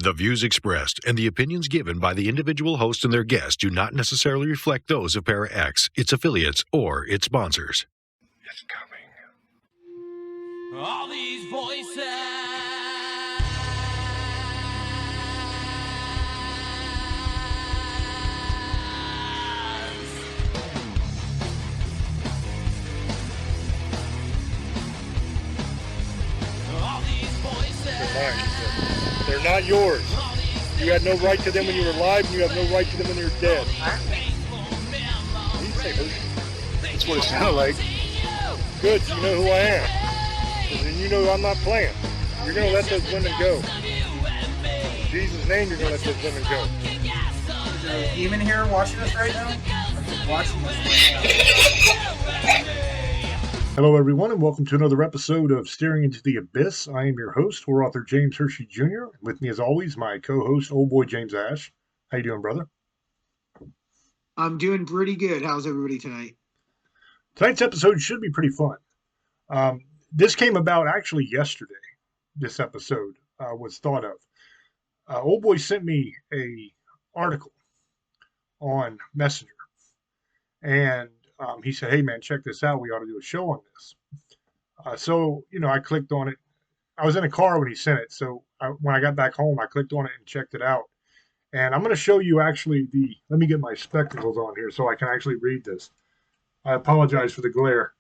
The views expressed and the opinions given by the individual host and their guests do not necessarily reflect those of ParaX, its affiliates, or its sponsors. It's coming. All these voices. All these voices. They're mine. They're not yours. You had no right to them when you were alive, and you have no right to them when you're dead. You say Hershey. That's what it sounded like. Good, so you know who I am. And then you know I'm not playing. You're going to let those women go. In Jesus' name, you're going to let those women go. Is there a demon here watching us right now? Watching us right now. Hello, everyone, and welcome to another episode of Staring into the Abyss. I am your host, war author James Hershey Jr. With me, as always, my co-host, old boy James Ash. How you doing, brother? I'm doing pretty good. How's everybody tonight? Tonight's episode should be pretty fun. This came about actually yesterday. This episode was thought of. Old boy sent me a article on Messenger, and he said, "Hey man, check this out. We ought to do a show on this." So I clicked on it. I was in a car when he sent it, so when I got back home, I clicked on it and checked it out. And I'm going to show you actually let me get my spectacles on here so I can actually read this. I apologize for the glare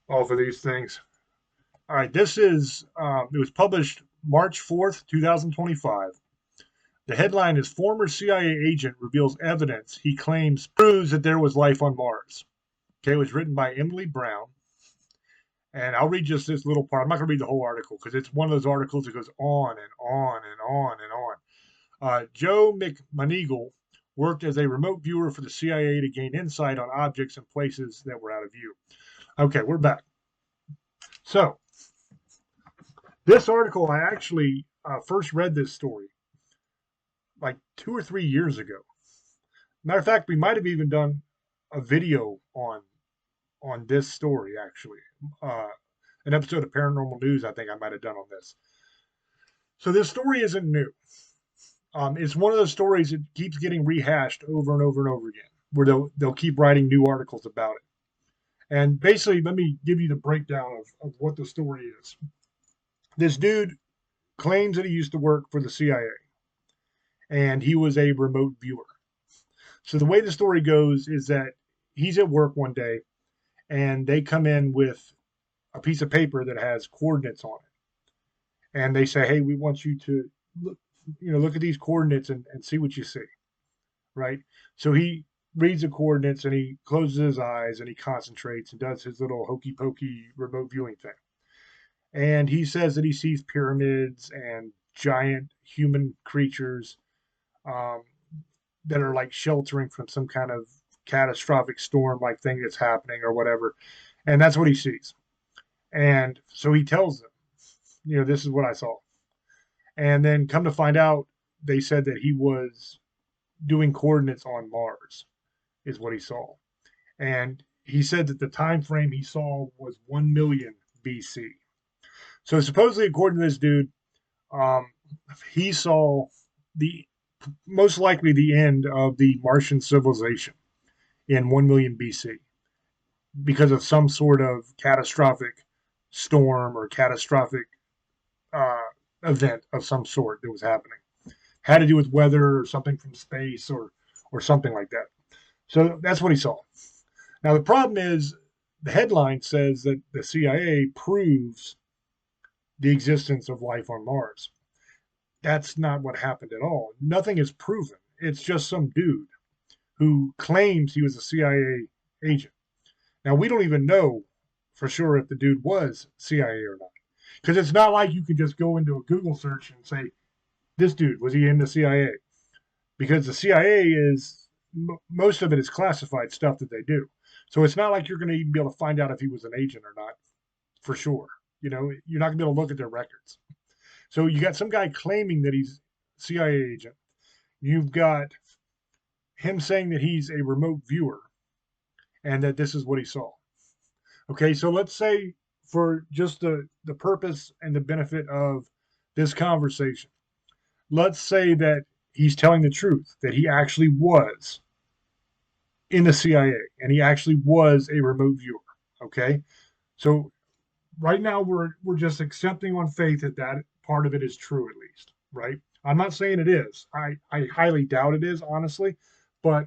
off of these things. All right, this is, it was published March 4th, 2025. The headline is Former CIA Agent Reveals Evidence He Claims Proves That There Was Life on Mars. Okay, it was written by Emily Brown. And I'll read just this little part. I'm not going to read the whole article because it's one of those articles that goes on and on and on and on. Joe McMoneagle worked as a remote viewer for the CIA to gain insight on objects and places that were out of view. Okay, we're back. So, this article, I actually first read this story like 2 or 3 years ago. Matter of fact, we might have even done a video on this story, actually. An episode of Paranormal News, I think I might have done on this. So this story isn't new. It's one of those stories that keeps getting rehashed over and over and over again, where they'll keep writing new articles about it. And basically, let me give you the breakdown of what the story is. This dude claims that he used to work for the CIA, and he was a remote viewer. So the way the story goes is that he's at work one day, and they come in with a piece of paper that has coordinates on it. And they say, "Hey, we want you to look at these coordinates and see what you see." Right? So he reads the coordinates and he closes his eyes and he concentrates and does his little hokey pokey remote viewing thing. And he says that he sees pyramids and giant human creatures that are like sheltering from some kind of catastrophic storm like thing that's happening or whatever. And that's what he sees. And so he tells them, this is what I saw. And then come to find out, they said that he was doing coordinates on Mars is what he saw. And he said that the time frame he saw was 1 million BC. So supposedly, according to this dude, he saw most likely the end of the Martian civilization in 1 million BC because of some sort of catastrophic storm or catastrophic event of some sort that was happening. Had to do with weather or something from space or something like that. So that's what he saw. Now the problem is the headline says that the CIA proves the existence of life on Mars. That's not what happened at all. Nothing is proven. It's just some dude who claims he was a CIA agent. Now we don't even know for sure if the dude was CIA or not. Because it's not like you can just go into a Google search and say, this dude, was he in the CIA? Because the CIA is, most of it is classified stuff that they do. So it's not like you're going to even be able to find out if he was an agent or not, for sure. You're not going to be able to look at their records. So you got some guy claiming that he's a CIA agent. You've got him saying that he's a remote viewer and that this is what he saw. Okay, so let's say for just the purpose and the benefit of this conversation, let's say that he's telling the truth, that he actually was in the CIA and he actually was a remote viewer. Okay. So right now we're just accepting on faith that that part of it is true, at least, right? I'm not saying it is. I highly doubt it is, honestly, but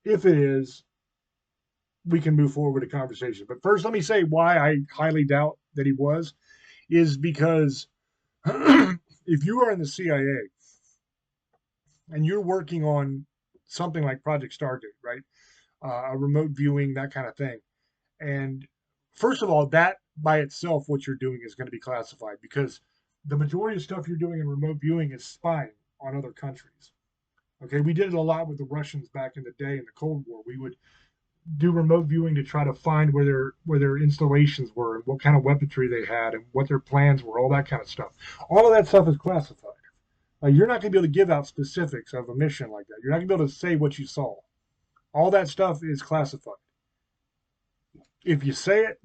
if it is, we can move forward with a conversation. But first, let me say why I highly doubt that he was is because if you are in the CIA and you're working on something like Project Stargate, right? A remote viewing, that kind of thing. And first of all, that by itself, what you're doing is going to be classified because the majority of stuff you're doing in remote viewing is spying on other countries. Okay, we did it a lot with the Russians back in the day in the Cold War. We would do remote viewing to try to find where their installations were and what kind of weaponry they had and what their plans were, all that kind of stuff. All of that stuff is classified. Like you're not going to be able to give out specifics of a mission like that. You're not going to be able to say what you saw. All that stuff is classified. If you say it,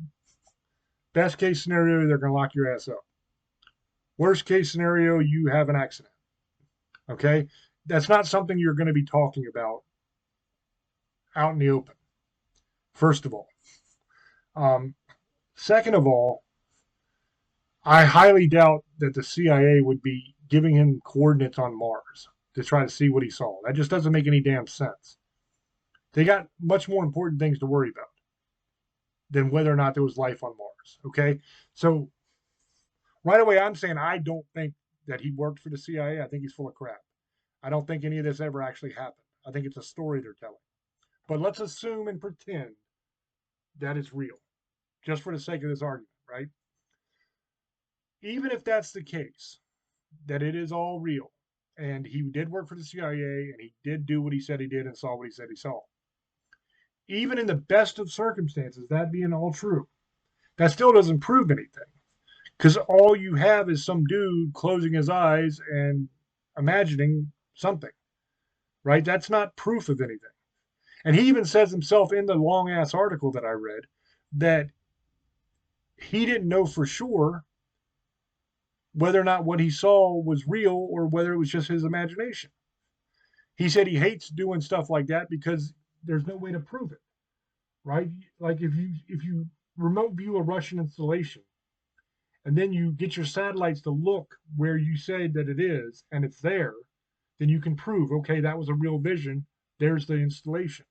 best case scenario, they're going to lock your ass up. Worst case scenario, you have an accident. Okay? That's not something you're going to be talking about out in the open, first of all. Second of all, I highly doubt that the CIA would be giving him coordinates on Mars to try to see what he saw. That just doesn't make any damn sense. They got much more important things to worry about than whether or not there was life on Mars. Okay? So right away, I'm saying I don't think that he worked for the CIA. I think he's full of crap. I don't think any of this ever actually happened. I think it's a story they're telling. But let's assume and pretend that it's real, just for the sake of this argument, right? Even if that's the case, that it is all real, and he did work for the CIA, and he did do what he said he did and saw what he said he saw. Even in the best of circumstances, that being all true, that still doesn't prove anything. Because all you have is some dude closing his eyes and imagining something, right? That's not proof of anything. And he even says himself in the long ass article that I read that he didn't know for sure whether or not what he saw was real or whether it was just his imagination. He said he hates doing stuff like that because there's no way to prove it, right? Like if you remote view a Russian installation and then you get your satellites to look where you say that it is and it's there, then you can prove, okay, that was a real vision. There's the installation.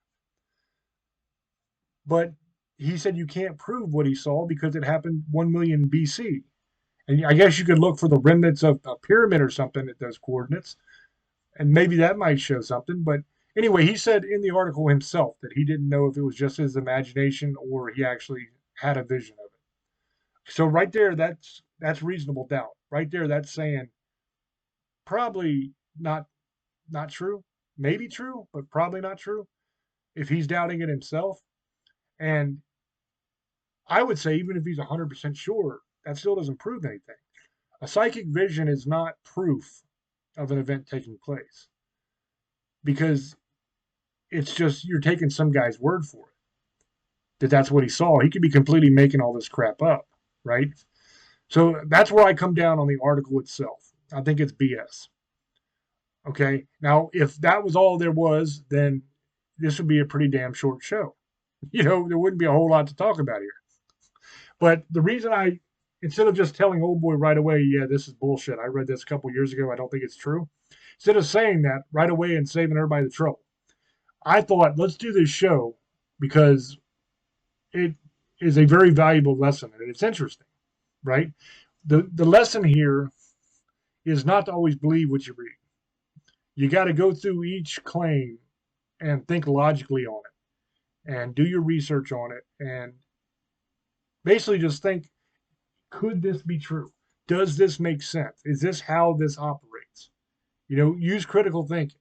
But he said you can't prove what he saw because it happened 1 million BC. And I guess you could look for the remnants of a pyramid or something at those coordinates, and maybe that might show something. But anyway, he said in the article himself that he didn't know if it was just his imagination or he actually had a vision of it. So right there, that's reasonable doubt. Right there, that's saying probably not true, maybe true, but probably not true if he's doubting it himself. And I would say even if he's 100% sure, that still doesn't prove anything. A psychic vision is not proof of an event taking place because it's just you're taking some guy's word for it that's what he saw. He could be completely making all this crap up, right? So that's where I come down on the article itself. I think it's BS. Okay. Now, if that was all there was, then this would be a pretty damn short show. There wouldn't be a whole lot to talk about here. But the reason instead of just telling old boy right away, yeah, this is bullshit. I read this a couple years ago. I don't think it's true. Instead of saying that right away and saving everybody the trouble, I thought, let's do this show because it is a very valuable lesson and it's interesting, right? The lesson here is not to always believe what you read. You got to go through each claim and think logically on it and do your research on it and basically just think, could this be true? Does this make sense? Is this how this operates? Use critical thinking.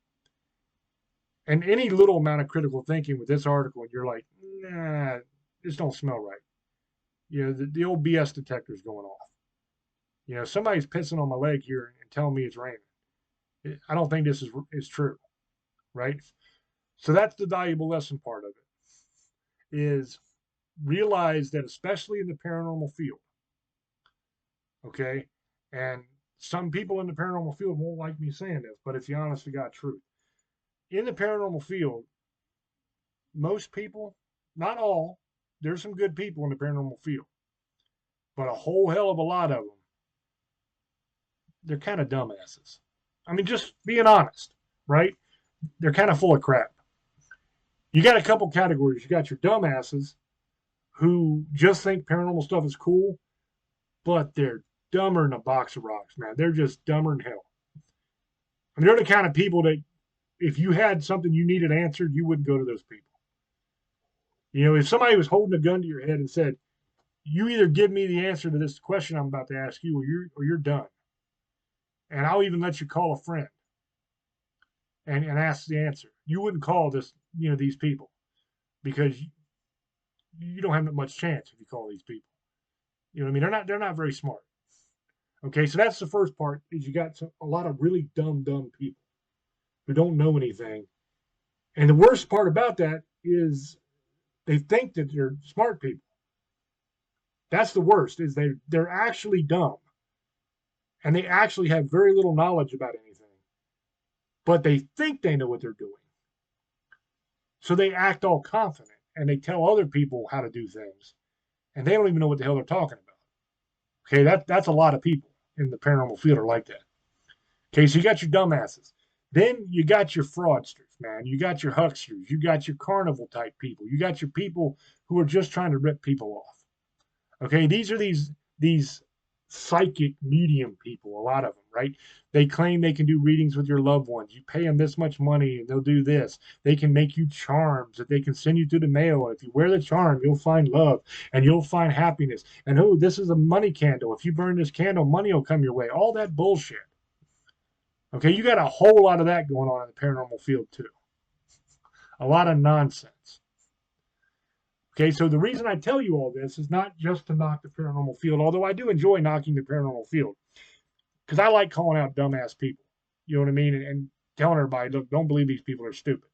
And any little amount of critical thinking with this article, and you're like, nah, this don't smell right. The old BS detector's going off. Somebody's pissing on my leg here and telling me it's raining. I don't think this is true, right? So that's the valuable lesson part of it, is realize that especially in the paranormal field, okay, and some people in the paranormal field won't like me saying this, but it's the honest to God truth. In the paranormal field, most people, not all, there's some good people in the paranormal field, but a whole hell of a lot of them, they're kind of dumbasses. I mean, just being honest, right? They're kind of full of crap. You got a couple categories. You got your dumbasses who just think paranormal stuff is cool, but they're dumber than a box of rocks, man. They're just dumber than hell. I mean, they're the kind of people that if you had something you needed answered, you wouldn't go to those people. You know, if somebody was holding a gun to your head and said, you either give me the answer to this question I'm about to ask you, or you're done. And I'll even let you call a friend and ask the answer. You wouldn't call these people because you don't have much chance if you call these people. You know what I mean? They're not very smart. Okay, so that's the first part is you got a lot of really dumb people who don't know anything. And the worst part about that is they think that they're smart people. That's the worst, is they're actually dumb. And they actually have very little knowledge about anything. But they think they know what they're doing. So they act all confident and they tell other people how to do things. And they don't even know what the hell they're talking about. Okay, that's a lot of people in the paranormal field are like that. Okay, so you got your dumbasses. Then you got your fraudsters, man. You got your hucksters. You got your carnival type people. You got your people who are just trying to rip people off. Okay, these are these psychic medium people, a lot of them, right? They claim they can do readings with your loved ones. You pay them this much money and they'll do this. They can make you charms that they can send you through the mail. And if you wear the charm, you'll find love and you'll find happiness. And oh, this is a money candle. If you burn this candle, money will come your way. All that bullshit. Okay, you got a whole lot of that going on in the paranormal field too. A lot of nonsense. Okay, so the reason I tell you all this is not just to knock the paranormal field, although I do enjoy knocking the paranormal field, because I like calling out dumbass people. You know what I mean? And telling everybody, look, don't believe these people are stupid.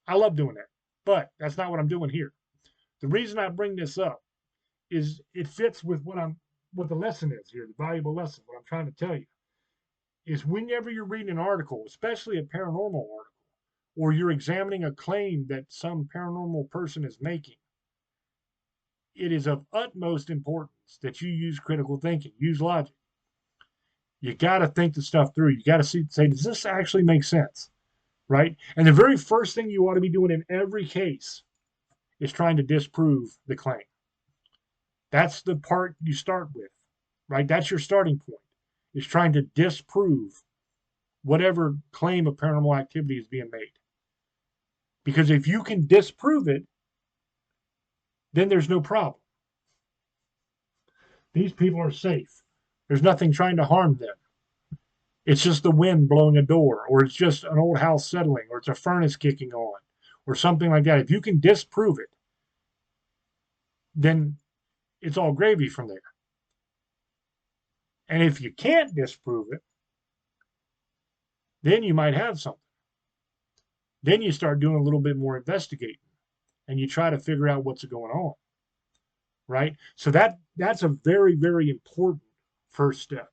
I love doing that, but that's not what I'm doing here. The reason I bring this up is it fits with what the lesson is here, the valuable lesson. What I'm trying to tell you is whenever you're reading an article, especially a paranormal article, or you're examining a claim that some paranormal person is making, it is of utmost importance that you use critical thinking, use logic. You got to think the stuff through. You got to say, does this actually make sense? Right? And the very first thing you ought to be doing in every case is trying to disprove the claim. That's the part you start with, right? That's your starting point, is trying to disprove whatever claim of paranormal activity is being made. Because if you can disprove it, then there's no problem. These people are safe. There's nothing trying to harm them. It's just the wind blowing a door, or it's just an old house settling, or it's a furnace kicking on, or something like that. If you can disprove it, then it's all gravy from there. And if you can't disprove it, then you might have something. Then you start doing a little bit more investigating and you try to figure out what's going on, right? So that's a very, very important first step.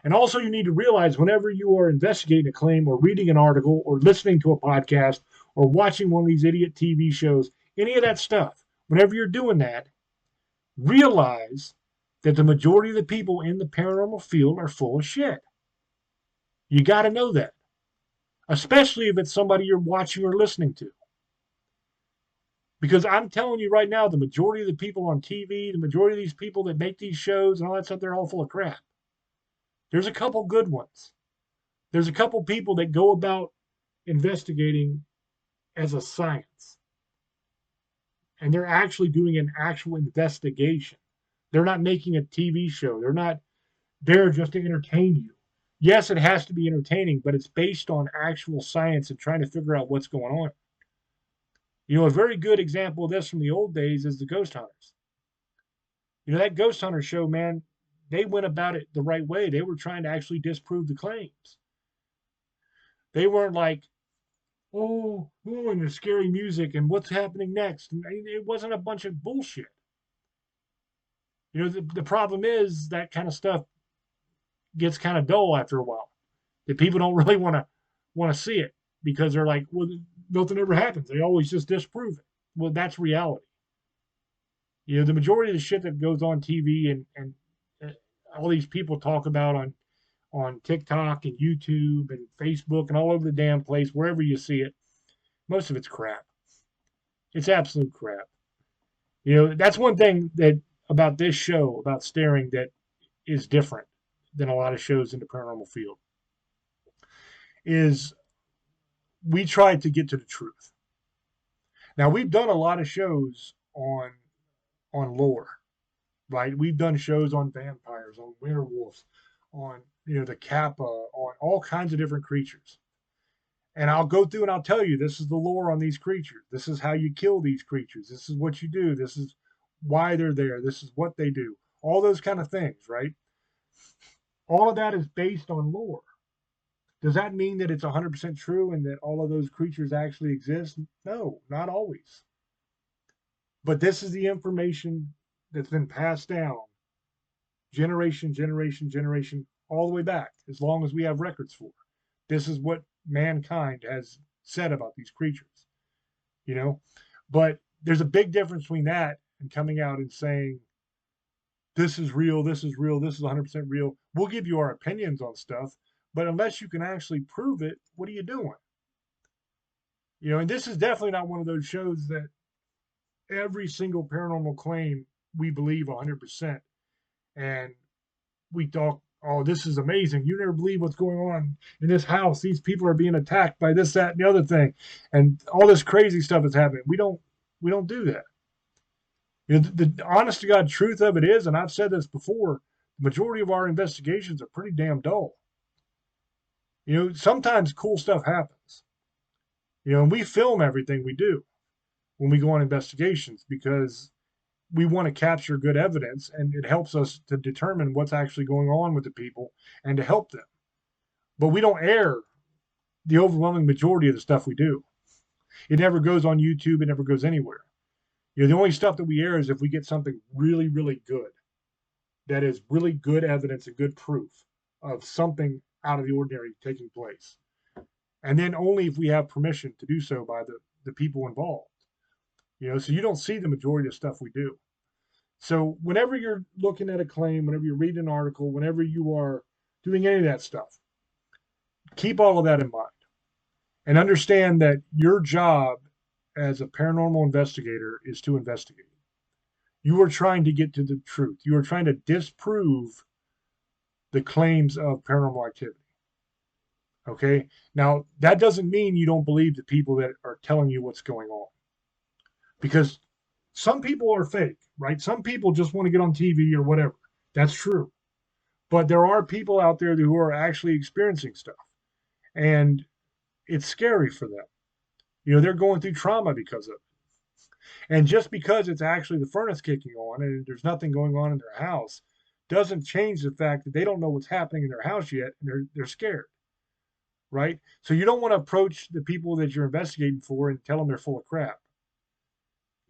And also you need to realize whenever you are investigating a claim or reading an article or listening to a podcast or watching one of these idiot TV shows, any of that stuff, whenever you're doing that, realize that the majority of the people in the paranormal field are full of shit. You got to know that, especially if it's somebody you're watching or listening to. Because I'm telling you right now, the majority of the people on TV, the majority of these people that make these shows and all that stuff, they're all full of crap. There's a couple good ones. There's a couple people that go about investigating as a science. And they're actually doing an actual investigation. They're not making a TV show. They're not there just to entertain you. Yes, it has to be entertaining, but it's based on actual science and trying to figure out what's going on. You know, a very good example of this from the old days is the Ghost Hunters. You know, that Ghost Hunter show, man, they went about it the right way. They were trying to actually disprove the claims. They weren't like, oh, and the scary music and what's happening next. And it wasn't a bunch of bullshit. You know, the problem is that kind of stuff gets kind of dull after a while. That people don't really want to see it because they're like, well, nothing ever happens. They always just disprove it. Well, that's reality. The majority of the shit that goes on TV and all these people talk about on TikTok and YouTube and Facebook and all over the damn place, wherever you see it, most of it's crap. It's absolute crap. That's one thing that about this show, about Staring, that is different than a lot of shows in the paranormal field, is we try to get to the truth. Now, we've done a lot of shows on lore, right? We've done shows on vampires, on werewolves, on the Kappa, on all kinds of different creatures. And I'll go through and I'll tell you, this is the lore on these creatures. This is how you kill these creatures. This is what you do. This is why they're there. This is what they do. All those kind of things, right? All of that is based on lore. Does that mean that it's 100% true and that all of those creatures actually exist? No, not always. But this is the information that's been passed down generation, all the way back, as long as we have records for. This is what mankind has said about these creatures, But there's a big difference between that and coming out and saying, this is real, this is 100% real. We'll give you our opinions on stuff, but unless you can actually prove it, what are you doing? And this is definitely not one of those shows that every single paranormal claim we believe 100%. And we talk, oh, this is amazing. You never believe what's going on in this house. These people are being attacked by this, that, and the other thing. And all this crazy stuff is happening. We don't do that. The honest to God truth of it is, and I've said this before, the majority of our investigations are pretty damn dull. Sometimes cool stuff happens. And we film everything we do when we go on investigations because we want to capture good evidence, and it helps us to determine what's actually going on with the people and to help them. But we don't air the overwhelming majority of the stuff we do. It never goes on YouTube. It never goes anywhere. The only stuff that we air is if we get something really, really good, that is really good evidence and good proof of something out of the ordinary taking place. And then only if we have permission to do so by the people involved. So you don't see the majority of stuff we do. So whenever you're looking at a claim, whenever you're reading an article, whenever you are doing any of that stuff, keep all of that in mind and understand that your job as a paranormal investigator is to investigate. You are trying to get to the truth. You are trying to disprove the claims of paranormal activity. Okay? Now, that doesn't mean you don't believe the people that are telling you what's going on. Because some people are fake, right? Some people just want to get on TV or whatever. That's true. But there are people out there who are actually experiencing stuff. And it's scary for them. They're going through trauma because of it. And just because it's actually the furnace kicking on and there's nothing going on in their house doesn't change the fact that they don't know what's happening in their house yet, and they're scared, right? So you don't want to approach the people that you're investigating for and tell them they're full of crap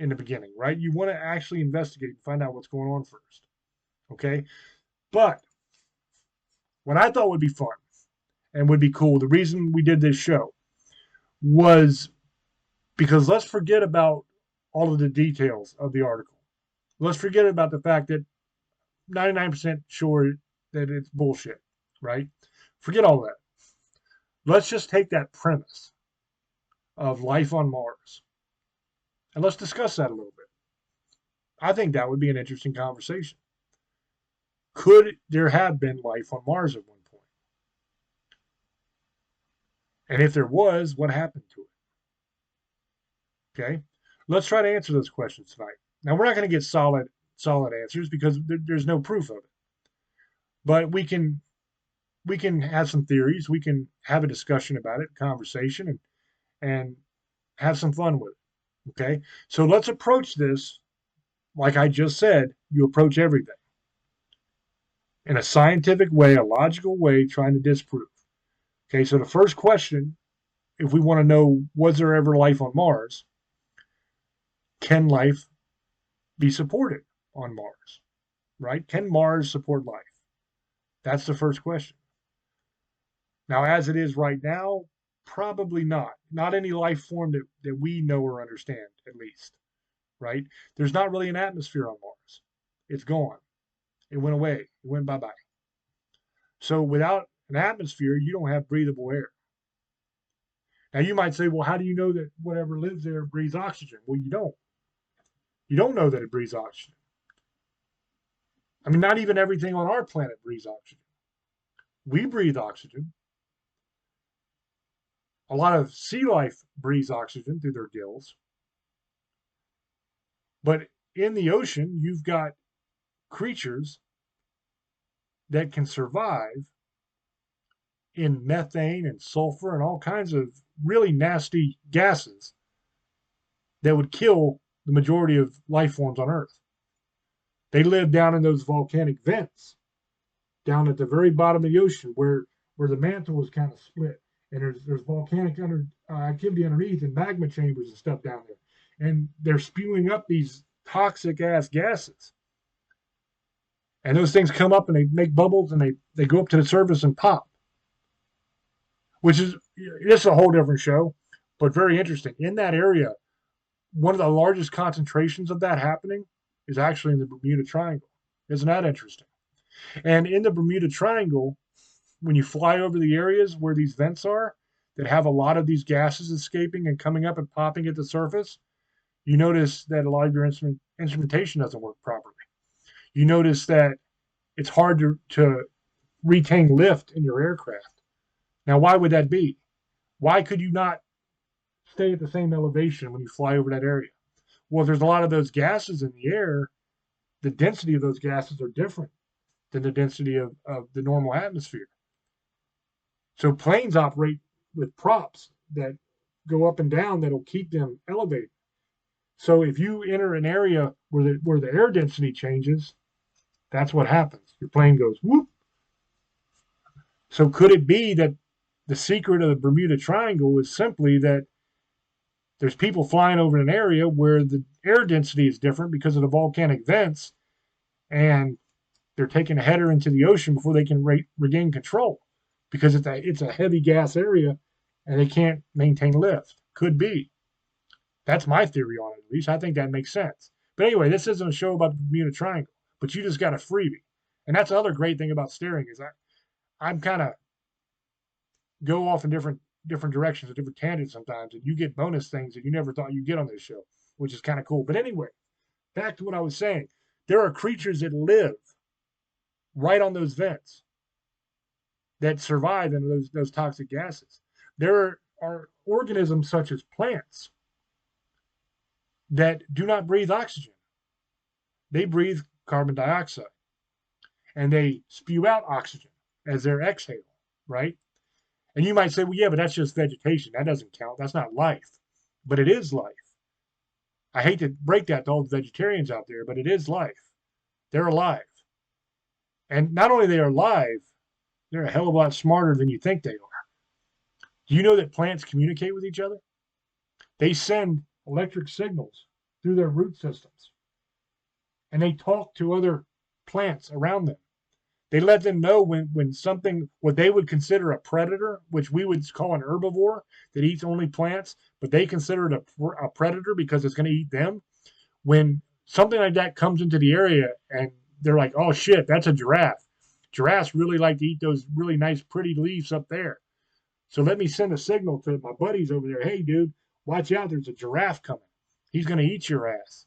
in the beginning, right? You want to actually investigate and find out what's going on first, okay? But what I thought would be fun and would be cool, the reason we did this show was because let's forget about all of the details of the article. Let's forget about the fact that 99% sure that it's bullshit, right? Forget all that. Let's just take that premise of life on Mars and let's discuss that a little bit. I think that would be an interesting conversation. Could there have been life on Mars at one point? And if there was, what happened to it? Okay, let's try to answer those questions tonight. Now, we're not going to get solid answers because there's no proof of it. But we can have some theories. We can have a discussion about it, conversation, and have some fun with it. Okay, so let's approach this like I just said. You approach everything in a scientific way, a logical way, trying to disprove. Okay, so the first question, if we want to know, was there ever life on Mars? Can life be supported on Mars, right? Can Mars support life? That's the first question. Now, as it is right now, probably not. Not any life form that we know or understand, at least, right? There's not really an atmosphere on Mars. It's gone. It went away. It went bye-bye. So without an atmosphere, you don't have breathable air. Now, you might say, well, how do you know that whatever lives there breathes oxygen? Well, you don't. You don't know that it breathes oxygen. I mean, not even everything on our planet breathes oxygen. We breathe oxygen. A lot of sea life breathes oxygen through their gills. But in the ocean, you've got creatures that can survive in methane and sulfur and all kinds of really nasty gases that would kill the majority of life forms on Earth. They live down in those volcanic vents, down at the very bottom of the ocean where the mantle was kind of split. And there's volcanic activity underneath and magma chambers and stuff down there. And they're spewing up these toxic ass gases. And those things come up and they make bubbles and they go up to the surface and pop. Which is, this is a whole different show, but very interesting. In that area, one of the largest concentrations of that happening is actually in the Bermuda Triangle. Isn't that interesting? And in the Bermuda Triangle, when you fly over the areas where these vents are that have a lot of these gases escaping and coming up and popping at the surface, you notice that a lot of your instrumentation doesn't work properly. You notice that it's hard to retain lift in your aircraft. Now, why would that be? Why could you not stay at the same elevation when you fly over that area? Well, there's a lot of those gases in the air. The density of those gases are different than the density of the normal atmosphere. So planes operate with props that go up and down that'll keep them elevated. So if you enter an area where the air density changes, that's what happens. Your plane goes whoop. So could it be that the secret of the Bermuda Triangle is simply that there's people flying over an area where the air density is different because of the volcanic vents, and they're taking a header into the ocean before they can regain control because it's a heavy gas area and they can't maintain lift. Could be. That's my theory on it, at least. I think that makes sense. But anyway, this isn't a show about the Bermuda Triangle, but you just got a freebie. And that's the other great thing about steering is I'm kind of go off in different directions or different tangents sometimes, and you get bonus things that you never thought you'd get on this show, which is kind of cool. But anyway, back to what I was saying. There are creatures that live right on those vents that survive in those toxic gases. There are organisms such as plants that do not breathe oxygen. They breathe carbon dioxide, and they spew out oxygen as their exhale, right? And you might say, well, yeah, but that's just vegetation. That doesn't count. That's not life. But it is life. I hate to break that to all the vegetarians out there, but it is life. They're alive. And not only they are alive, they're a hell of a lot smarter than you think they are. Do you know that plants communicate with each other? They send electric signals through their root systems. And they talk to other plants around them. They let them know when something, what they would consider a predator, which we would call an herbivore that eats only plants, but they consider it a predator because it's going to eat them. When something like that comes into the area and they're like, oh shit, that's a giraffe. Giraffes really like to eat those really nice, pretty leaves up there. So let me send a signal to my buddies over there. Hey, dude, watch out. There's a giraffe coming. He's going to eat your ass.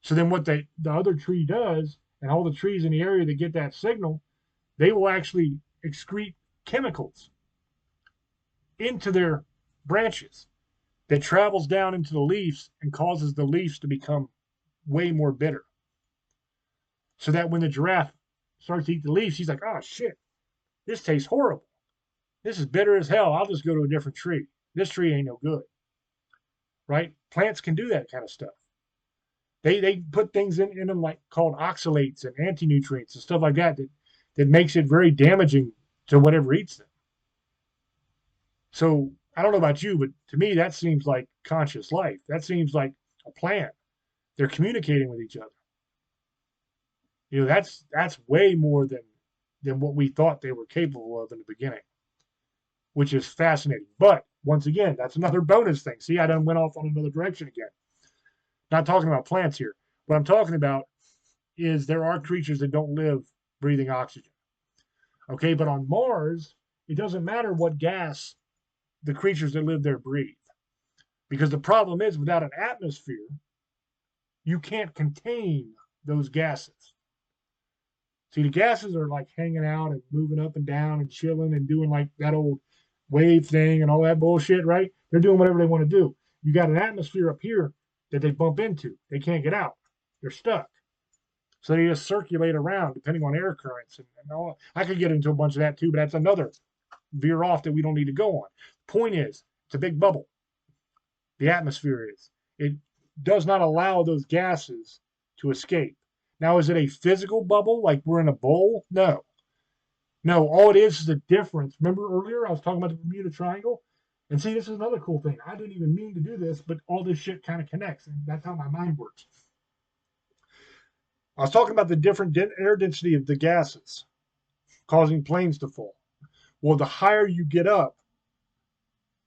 So then what the other tree does, and all the trees in the area that get that signal, they will actually excrete chemicals into their branches that travels down into the leaves and causes the leaves to become way more bitter. So that when the giraffe starts to eat the leaves, she's like, oh shit, this tastes horrible. This is bitter as hell. I'll just go to a different tree. This tree ain't no good. Right? Plants can do that kind of stuff. They put things in them like called oxalates and anti-nutrients and stuff like that makes it very damaging to whatever eats them. So I don't know about you, but to me that seems like conscious life. That seems like a plant. They're communicating with each other. You know, that's way more than than what we thought they were capable of in the beginning, which is fascinating. But once again, that's another bonus thing. See, I done went off on another direction again. Not talking about plants here. What I'm talking about is there are creatures that don't live breathing oxygen. Okay, but on Mars, it doesn't matter what gas the creatures that live there breathe. Because the problem is, without an atmosphere, you can't contain those gases. See, the gases are like hanging out and moving up and down and chilling and doing like that old wave thing and all that bullshit, right? They're doing whatever they want to do. You got an atmosphere up here that they bump into. They can't get out. They're stuck. So they just circulate around depending on air currents and all. I could get into a bunch of that too, but that's another veer off that we don't need to go on. Point is, it's a big bubble. The atmosphere is. It does not allow those gases to escape. Now, is it a physical bubble like we're in a bowl? No. No, all it is a difference. Remember earlier I was talking about the Bermuda Triangle? And see, this is another cool thing. I didn't even mean to do this, but all this shit kind of connects, and that's how my mind works. I was talking about the different air density of the gases causing planes to fall. Well, the higher you get up,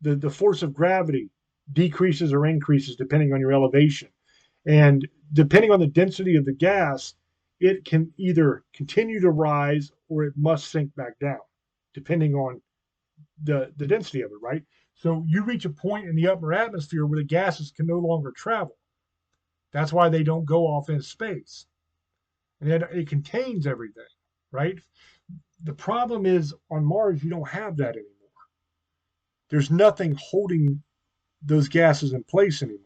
the force of gravity decreases or increases depending on your elevation. And depending on the density of the gas, it can either continue to rise or it must sink back down, depending on the density of it, right? So you reach a point in the upper atmosphere where the gases can no longer travel. That's why they don't go off in space. And it contains everything, right? The problem is on Mars, you don't have that anymore. There's nothing holding those gases in place anymore.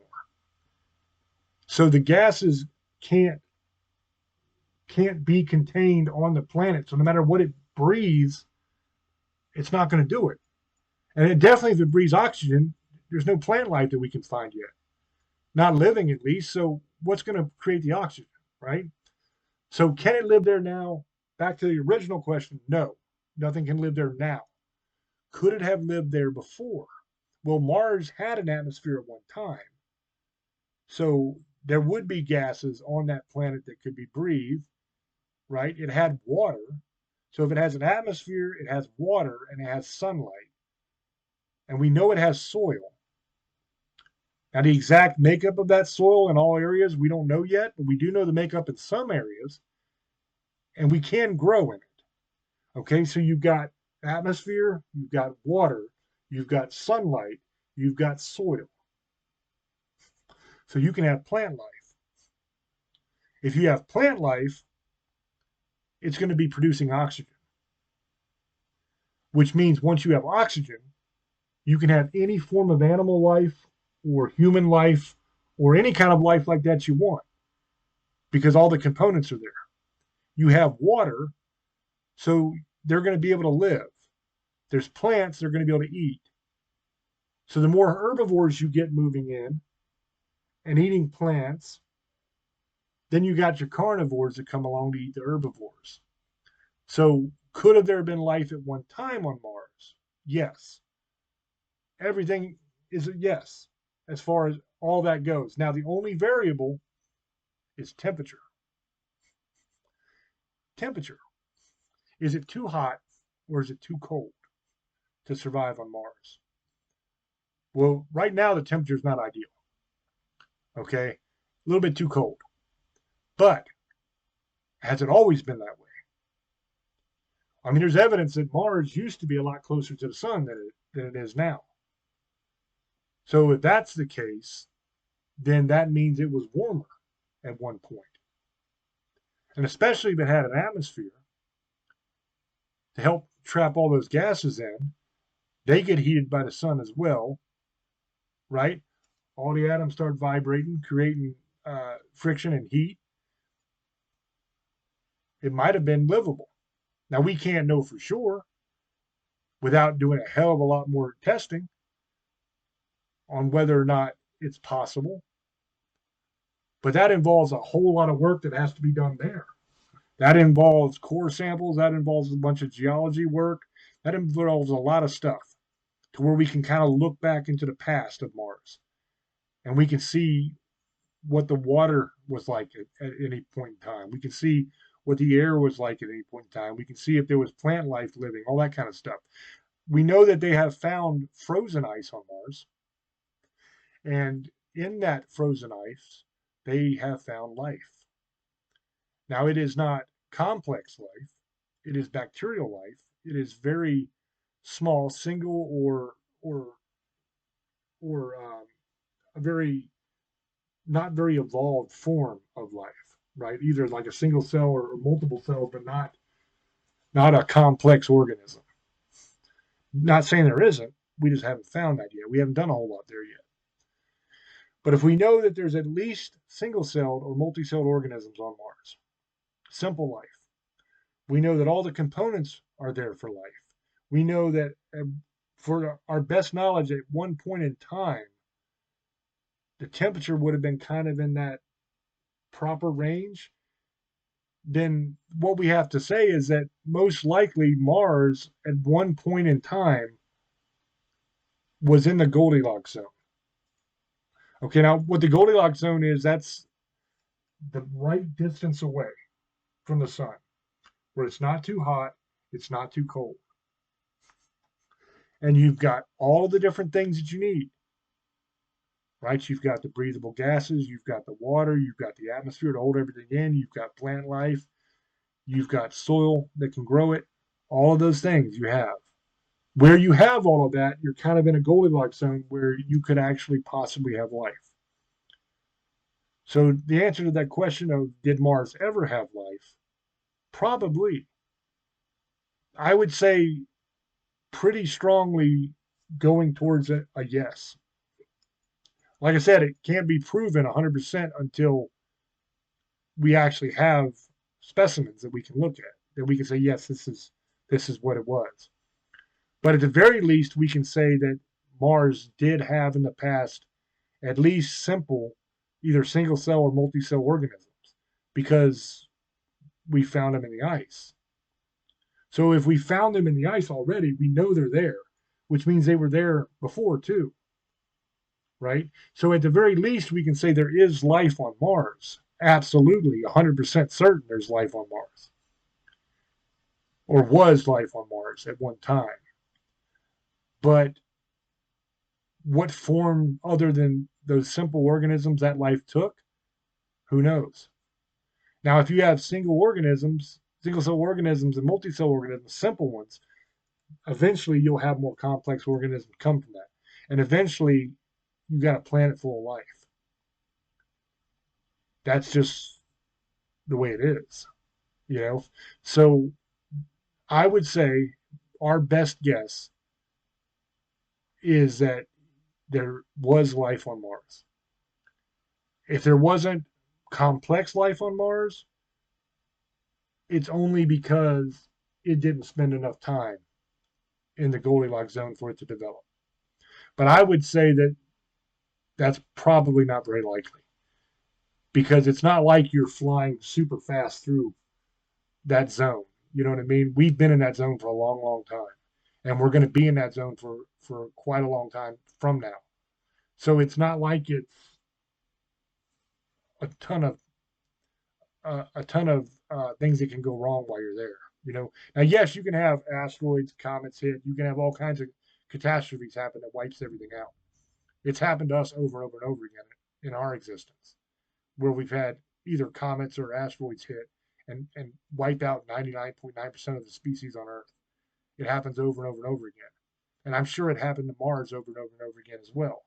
So the gases can't be contained on the planet. So no matter what it breathes, it's not going to do it. And it definitely, if it breathes oxygen, there's no plant life that we can find yet. Not living, at least. So what's going to create the oxygen, right? So can it live there now? Back to the original question, no. Nothing can live there now. Could it have lived there before? Well, Mars had an atmosphere at one time. So there would be gases on that planet that could be breathed, right? It had water. So if it has an atmosphere, it has water, and it has sunlight. And we know it has soil. Now, the exact makeup of that soil in all areas, we don't know yet, but we do know the makeup in some areas, and we can grow in it. Okay, so you've got atmosphere, you've got water, you've got sunlight, you've got soil. So you can have plant life. If you have plant life, it's going to be producing oxygen, which means once you have oxygen, you can have any form of animal life or human life or any kind of life like that you want because all the components are there. You have water, so they're going to be able to live. There's plants they're going to be able to eat. So the more herbivores you get moving in and eating plants, then you got your carnivores that come along to eat the herbivores. So could have there been life at one time on Mars? Yes. Everything is a yes as far as all that goes. Now, the only variable is temperature. Temperature. Is it too hot or is it too cold to survive on Mars? Well, right now the temperature is not ideal. Okay? A little bit too cold. But has it always been that way? I mean, there's evidence that Mars used to be a lot closer to the sun than it is now. So if that's the case, then that means it was warmer at one point. And especially if it had an atmosphere to help trap all those gases in, they get heated by the sun as well, right? All the atoms start vibrating, creating friction and heat. It might have been livable. Now, we can't know for sure without doing a hell of a lot more testing on whether or not it's possible. But that involves a whole lot of work that has to be done there. That involves core samples. That involves a bunch of geology work. That involves a lot of stuff to where we can kind of look back into the past of Mars. And we can see what the water was like at any point in time. We can see what the air was like at any point in time. We can see if there was plant life living, all that kind of stuff. We know that they have found frozen ice on Mars. And in that frozen ice, they have found life. Now, it is not complex life. It is bacterial life. It is very small, single or a very not very evolved form of life, right? Either like a single cell or multiple cells, but not a complex organism. Not saying there isn't. We just haven't found that yet. We haven't done a whole lot there yet. But if we know that there's at least single-celled or multi-celled organisms on Mars, simple life, we know that all the components are there for life. We know that for our best knowledge, at one point in time, the temperature would have been kind of in that proper range. Then what we have to say is that most likely Mars at one point in time was in the Goldilocks zone. Okay, now what the Goldilocks zone is, that's the right distance away from the sun, where it's not too hot, it's not too cold. And you've got all the different things that you need, right? You've got the breathable gases, you've got the water, you've got the atmosphere to hold everything in, you've got plant life, you've got soil that can grow it, all of those things you have. Where you have all of that, you're kind of in a Goldilocks zone where you could actually possibly have life. So the answer to that question of did Mars ever have life? Probably. I would say pretty strongly going towards a yes. Like I said, it can't be proven 100% until we actually have specimens that we can look at, that we can say, yes, this is what it was. But at the very least, we can say that Mars did have in the past at least simple, either single cell or multi-cell organisms, because we found them in the ice. So if we found them in the ice already, we know they're there, which means they were there before too, right? So at the very least, we can say there is life on Mars. Absolutely, 100% certain there's life on Mars, or was life on Mars at one time. But what form other than those simple organisms that life took, who knows? Now, if you have single cell organisms and multi-cell organisms, simple ones, eventually you'll have more complex organisms come from that. And eventually you got a planet full of life. That's just the way it is, you know? So I would say our best guess is that there was life on Mars. If there wasn't complex life on Mars, it's only because it didn't spend enough time in the Goldilocks zone for it to develop. But I would say that that's probably not very likely, because it's not like you're flying super fast through that zone. You know what I mean? We've been in that zone for a long, long time, and we're going to be in that zone for quite a long time from now. So it's not like it's a ton of things that can go wrong while you're there. You know, now yes, you can have asteroids, comets hit. You can have all kinds of catastrophes happen that wipes everything out. It's happened to us over and over and over again in our existence, where we've had either comets or asteroids hit and wipe out 99.9% of the species on Earth. It happens over and over and over again. And I'm sure it happened to Mars over and over and over again as well.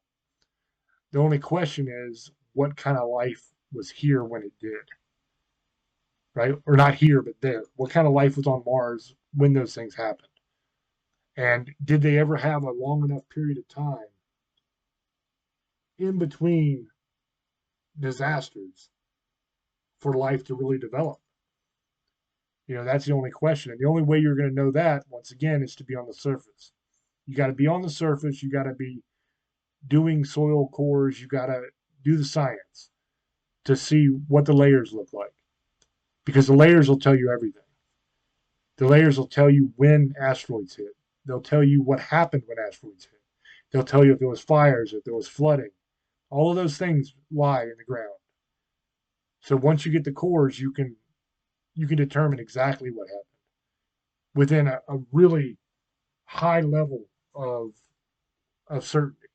The only question is, what kind of life was here when it did? Right? Or not here, but there. What kind of life was on Mars when those things happened? And did they ever have a long enough period of time in between disasters for life to really develop? You know, that's the only question. And the only way you're going to know that, once again, is to be on the surface. You got to be on the surface. You got to be doing soil cores. You got to do the science to see what the layers look like, because the layers will tell you everything. The layers will tell you when asteroids hit. They'll tell you what happened when asteroids hit. They'll tell you if there was fires, if there was flooding. All of those things lie in the ground. So once you get the cores, you can you can determine exactly what happened within a really high level of certainty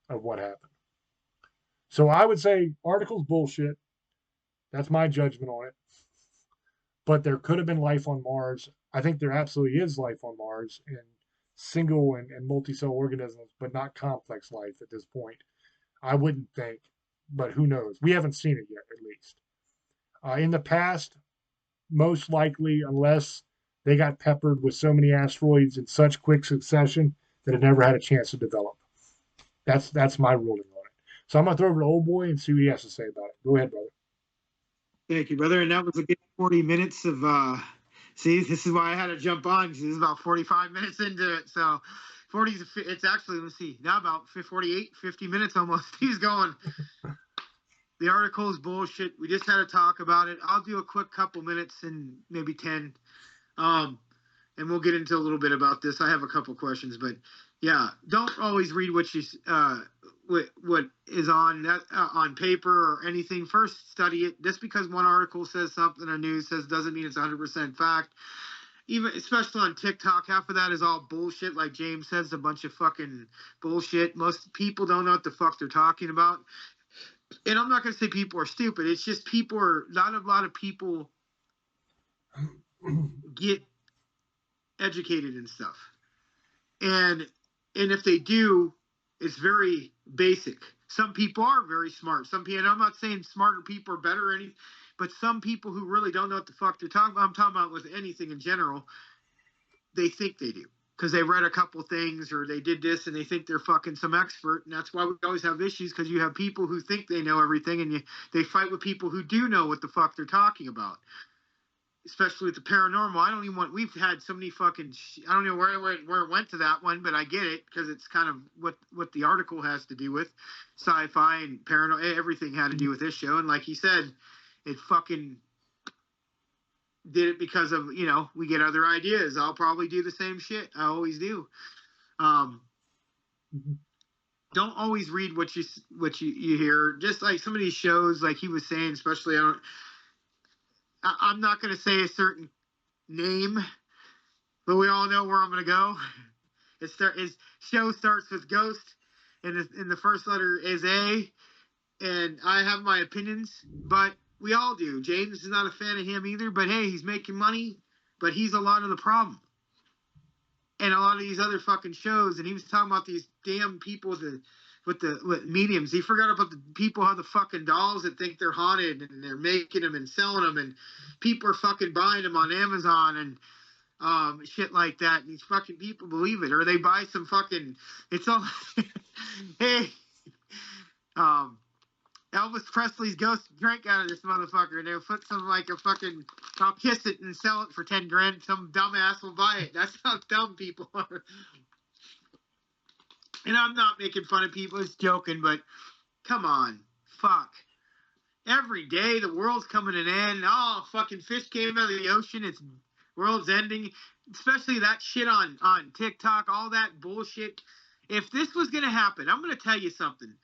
of what happened. So I would say article's bullshit. That's my judgment on it. But there could have been life on Mars. I think there absolutely is life on Mars in single and multi-cell organisms, but not complex life at this point. I wouldn't think, but who knows? We haven't seen it yet, at least. In the past, most likely, unless they got peppered with so many asteroids in such quick succession that it never had a chance to develop. That's my ruling on it. So I'm gonna throw over to old boy and see what he has to say about it. Go ahead, brother. Thank you, brother. And that was a good 40 minutes of see, this is why I had to jump on, because this is about 45 minutes into it. So 40 it's actually, let's see, now about 48, 50 minutes almost. He's going. The article is bullshit. We just had to talk about it. I'll do a quick couple minutes and maybe 10. And we'll get into a little bit about this. I have a couple questions, but yeah, don't always read what you what is on paper or anything. First, study it. Just because one article says something or news says doesn't mean it's 100% fact. Even especially on TikTok, half of that is all bullshit. Like James says, a bunch of fucking bullshit. Most people don't know what the fuck they're talking about. And I'm not going to say people are stupid. It's just not a lot of people get educated and stuff. And if they do, it's very basic. Some people are very smart. Some people, and I'm not saying smarter people are better or anything, but some people who really don't know what the fuck they're talking about, I'm talking about with anything in general, they think they do. Because they read a couple things or they did this and they think they're fucking some expert. And that's why we always have issues, because you have people who think they know everything and they fight with people who do know what the fuck they're talking about. Especially with the paranormal. I don't even want, we've had so many fucking, I don't know where it went to that one, but I get it, because it's kind of what the article has to do with sci-fi and paranormal. Everything had to do with this show. And like he said, it fucking did it because of, we get other ideas. I'll probably do the same shit. I always do. Don't always read what you hear. Just like some of these shows, like he was saying, especially I'm not going to say a certain name, but we all know where I'm going to go. His show starts with Ghost, and the first letter is A, and I have my opinions, but we all do. James is not a fan of him either, but hey, he's making money, but he's a lot of the problem. And a lot of these other fucking shows, and he was talking about these damn people with mediums. He forgot about the people who have the fucking dolls that think they're haunted, and they're making them and selling them, and people are fucking buying them on Amazon and shit like that. And these fucking people believe it, or they buy some fucking. It's all. Hey, Elvis Presley's ghost drank out of this motherfucker, and they'll put some like a fucking. I'll kiss it and sell it for $10,000. Some dumbass will buy it. That's how dumb people are. And I'm not making fun of people, it's joking, but come on. Fuck. Every day the world's coming to an end. Oh, fucking fish came out of the ocean. It's world's ending. Especially that shit on TikTok, all that bullshit. If this was going to happen, I'm going to tell you something.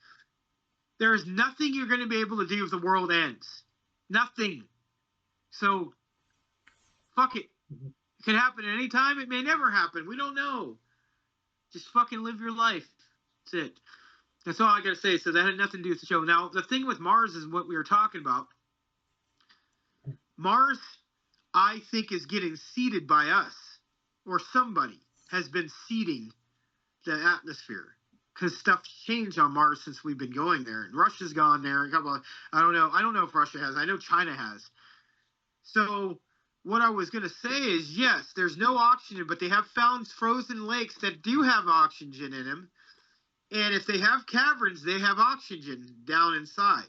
There's nothing you're going to be able to do if the world ends. Nothing. So, fuck it. It can happen at any time. It may never happen. We don't know. Just fucking live your life. That's it. That's all I got to say. So that had nothing to do with the show. Now, the thing with Mars is what we were talking about. Mars, I think, is getting seeded by us. Or somebody has been seeding the atmosphere. Because stuff's changed on Mars since we've been going there. And Russia's gone there. I don't know. I don't know if Russia has. I know China has. So what I was going to say is, yes, there's no oxygen, but they have found frozen lakes that do have oxygen in them. And if they have caverns, they have oxygen down inside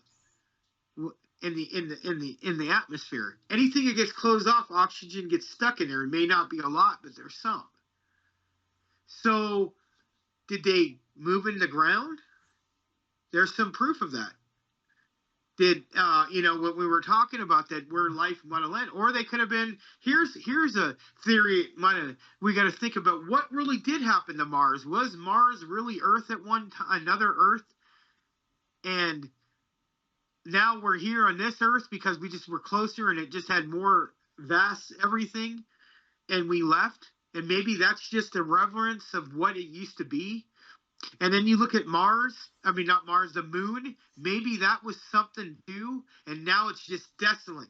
in the atmosphere. Anything that gets closed off, oxygen gets stuck in there. It may not be a lot, but there's some. So did they move in the ground? There's some proof of that. Did what we were talking about, that where life might have landed, or they could have been. Here's a theory. We got to think about what really did happen to Mars. Was Mars really Earth at one time, another Earth, and now we're here on this Earth because we just were closer and it just had more vast everything, and we left. And maybe that's just a reverence of what it used to be. And then you look at Mars, I mean, not Mars, the moon. Maybe that was something too, and now it's just desolate.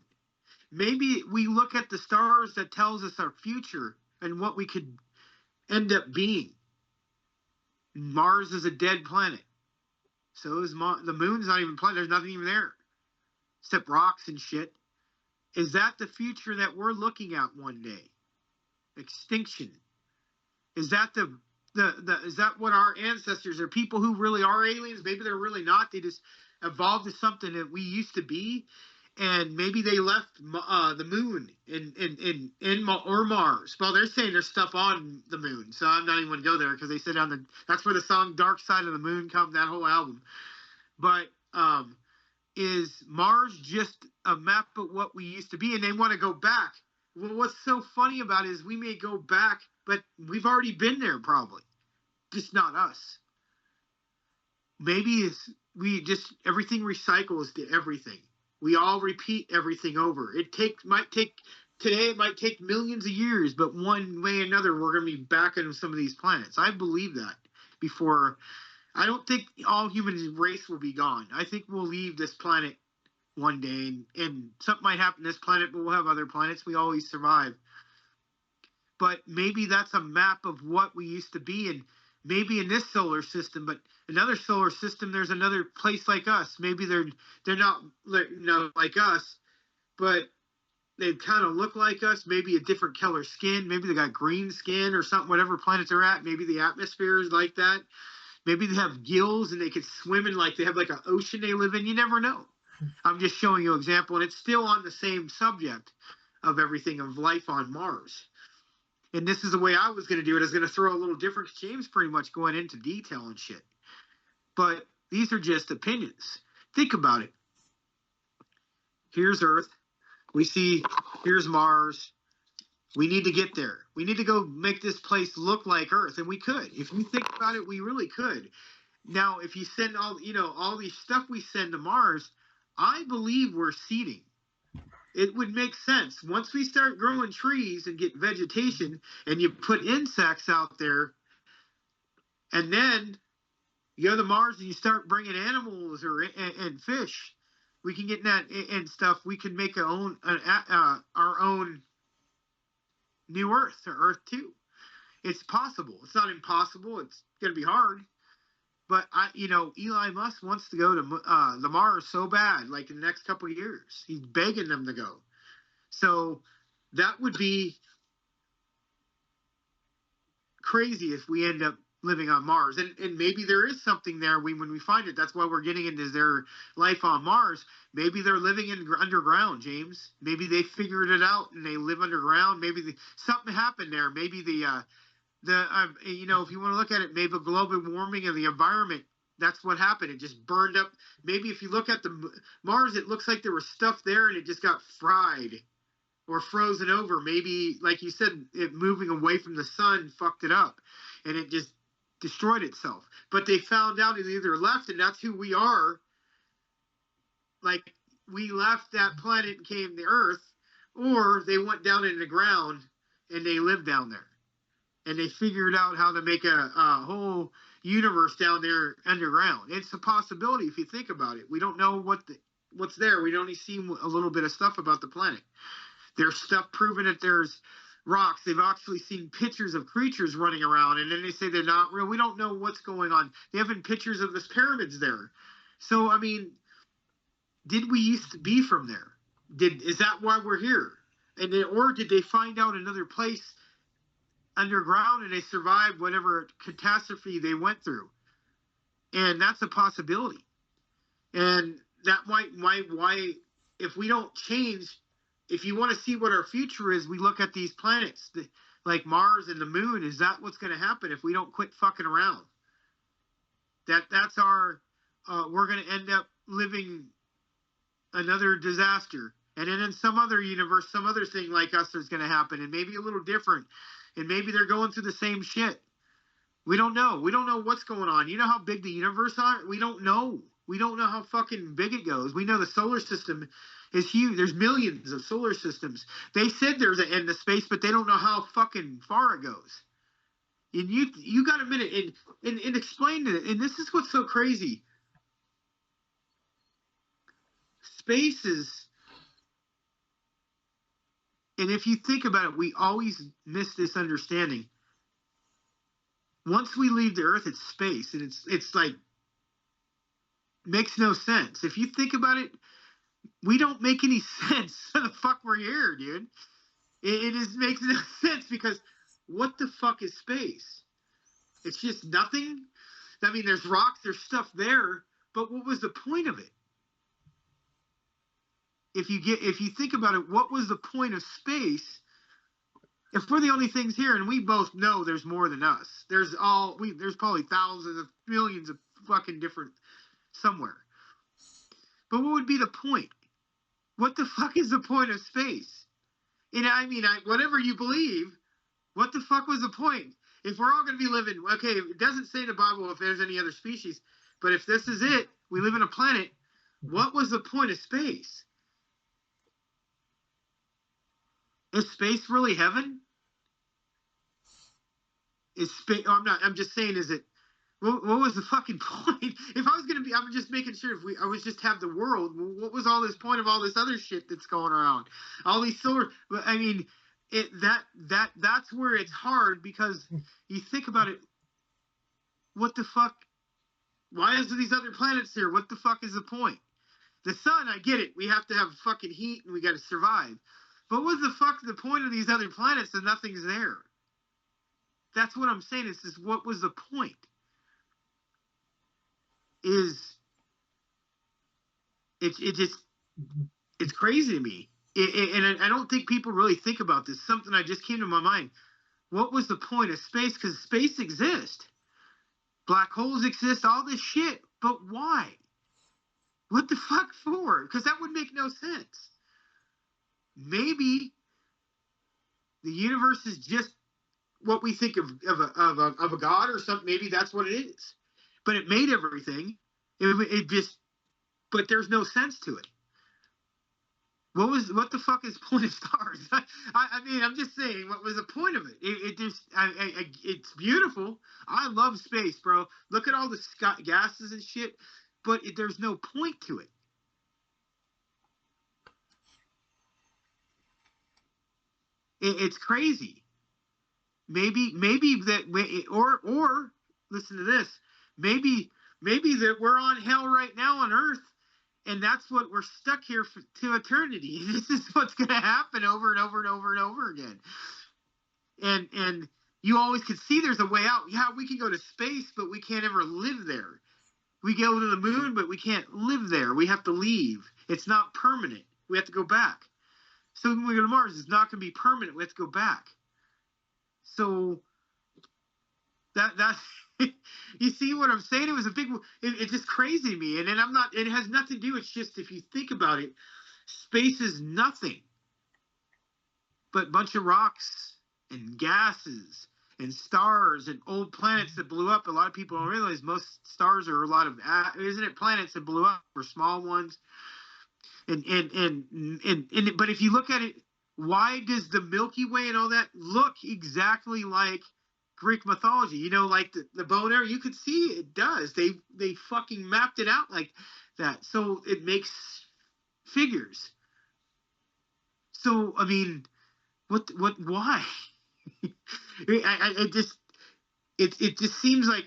Maybe we look at the stars that tells us our future and what we could end up being. Mars is a dead planet. So is the moon's not even a planet. There's nothing even there except rocks and shit. Is that the future that we're looking at one day? Extinction. Is that is that what our ancestors are? People who really are aliens? Maybe they're really not. They just evolved to something that we used to be, and maybe they left the moon or Mars. Well, they're saying there's stuff on the moon, so I'm not even going to go there because they said that's where the song "Dark Side of the Moon" comes. That whole album, but is Mars just a map of what we used to be, and they want to go back? Well, what's so funny about it is we may go back, but we've already been there probably, just not us. Maybe everything recycles to everything. We all repeat everything over. It might take millions of years, but one way or another, we're going to be back on some of these planets. I believe that before. I don't think all human race will be gone. I think we'll leave this planet one day, and something might happen to this planet, but we'll have other planets. We always survive. But maybe that's a map of what we used to be, and maybe in this solar system, but another solar system, there's another place like us. Maybe they're not like us, but they kind of look like us. Maybe a different color skin. Maybe they got green skin or something. Whatever planet they're at, maybe the atmosphere is like that. Maybe they have gills and they could swim in, like they have like an ocean they live in. You never know. I'm just showing you an example, and it's still on the same subject of everything of life on Mars. And this is the way I was going to do it. I was going to throw a little different. James pretty much going into detail and shit. But these are just opinions. Think about it. Here's Earth. Here's Mars. We need to get there. We need to go make this place look like Earth. And we could. If you think about it, we really could. Now, if you send all these stuff we send to Mars, I believe we're seeding. It would make sense. Once we start growing trees and get vegetation and you put insects out there, and then you go to Mars and you start bringing animals and fish, we can get that and stuff. We can make our own new Earth, or Earth 2. It's possible. It's not impossible. It's going to be hard. But Elon Musk wants to go to the Mars so bad, like in the next couple of years. He's begging them to go. So that would be crazy if we end up living on Mars. And maybe there is something there when we find it. That's why we're getting into their life on Mars. Maybe they're living underground, James. Maybe they figured it out and they live underground. Maybe something happened there. Maybe if you want to look at it, maybe global warming of the environment, that's what happened. It just burned up. Maybe if you look at the Mars, it looks like there was stuff there and it just got fried or frozen over. Maybe, like you said, it moving away from the sun fucked it up and it just destroyed itself. But they found out it either left, and that's who we are. Like, we left that planet and came to Earth, or they went down in the ground and they lived down there. And they figured out how to make a whole universe down there underground. It's a possibility if you think about it. We don't know what's there. We only see a little bit of stuff about the planet. There's stuff proving that there's rocks. They've actually seen pictures of creatures running around, and then they say they're not real. We don't know what's going on. They have pictures of this pyramids there. So, I mean, did we used to be from there? Is that why we're here? Or did they find out another place underground and they survived whatever catastrophe they went through? And that's a possibility. And that might why if we don't change, if you want to see what our future is, we look at these planets like Mars and the moon. Is that what's going to happen if we don't quit fucking around? That's our we're going to end up living another disaster. And then in some other universe, some other thing like us is going to happen, and maybe a little different. And maybe they're going through the same shit. We don't know. We don't know what's going on. You know how big the universe are? We don't know. We don't know how fucking big it goes. We know the solar system is huge. There's millions of solar systems. They said there's an end to space, but they don't know how fucking far it goes. And you got a minute and explain it. And this is what's so crazy. Space is, and if you think about it, we always miss this understanding. Once we leave the Earth, it's space, and it's like makes no sense. If you think about it, we don't make any sense. The fuck we're here, dude. It just makes no sense because what the fuck is space? It's just nothing. I mean, there's rocks, there's stuff there, but what was the point of it? If you think about it, what was the point of space? If we're the only things here, and we both know there's more than us, there's probably thousands of millions of fucking different somewhere. But what would be the point? What the fuck is the point of space? And I mean, whatever you believe, what the fuck was the point? If we're all going to be living, okay, it doesn't say in the Bible if there's any other species, but if this is it, we live on a planet, what was the point of space? Is space really heaven? Is space? Oh, I'm just saying. Is it? What was the fucking point? If I was gonna be, I'm just making sure. I was just have the world. What was all this point of all this other shit that's going around? All these solar. I mean, that's where it's hard because you think about it. What the fuck? Why is there these other planets here? What the fuck is the point? The sun, I get it. We have to have fucking heat and we got to survive. But what the fuck the point of these other planets and nothing's there? That's what I'm saying. Is this what was the point? It's crazy to me. And I don't think people really think about this. Something I just came to my mind. What was the point of space? Because space exists. Black holes exist, all this shit. But why? What the fuck for? Because that would make no sense. Maybe the universe is just what we think of a god or something. Maybe that's what it is. But it made everything. It just, but there's no sense to it. What the fuck is point of stars? I mean, I'm just saying, what was the point of it? It's beautiful. I love space, bro. Look at all the gases and shit, but there's no point to it. It's crazy. Maybe that, or listen to this. Maybe that we're on hell right now on Earth, and that's what we're stuck here to eternity. This is what's going to happen over and over and over and over again. And you always can see there's a way out. Yeah, we can go to space, but we can't ever live there. We go to the moon, but we can't live there. We have to leave. It's not permanent. We have to go back. So when we go to Mars, it's not going to be permanent. We have to go back. So that's you see what I'm saying? It was a big. It's just crazy to me. And then it has nothing to do. It's just if you think about it, space is nothing but a bunch of rocks and gases and stars and old planets that blew up. A lot of people don't realize most stars are a lot of planets that blew up or small ones. And but if you look at it, why does the Milky Way and all that look exactly like Greek mythology? You know, like the bow and arrow, you could see it does. They fucking mapped it out like that. So it makes figures. So, I mean, why? It just seems like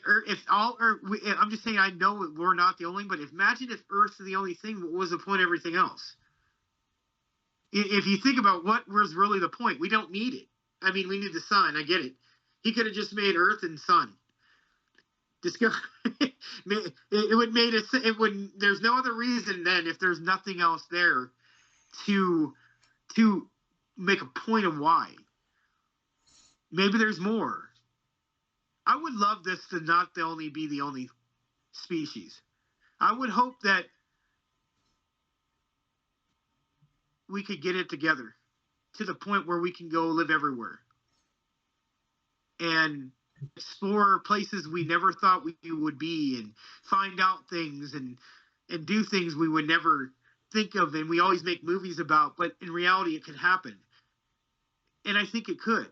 I'm just saying, I know we're not the only, but imagine if Earth's the only thing, what was the point of everything else? If you think about what was really the point, we don't need it. I mean, we need the sun. I get it. He could have just made Earth and sun. It would made it. It would. There's no other reason then, if there's nothing else there, to make a point of why. Maybe there's more. I would love this to not be the only species. I would hope that we could get it together to the point where we can go live everywhere and explore places we never thought we would be and find out things and do things we would never think of and we always make movies about, but in reality it could happen. And I think it could.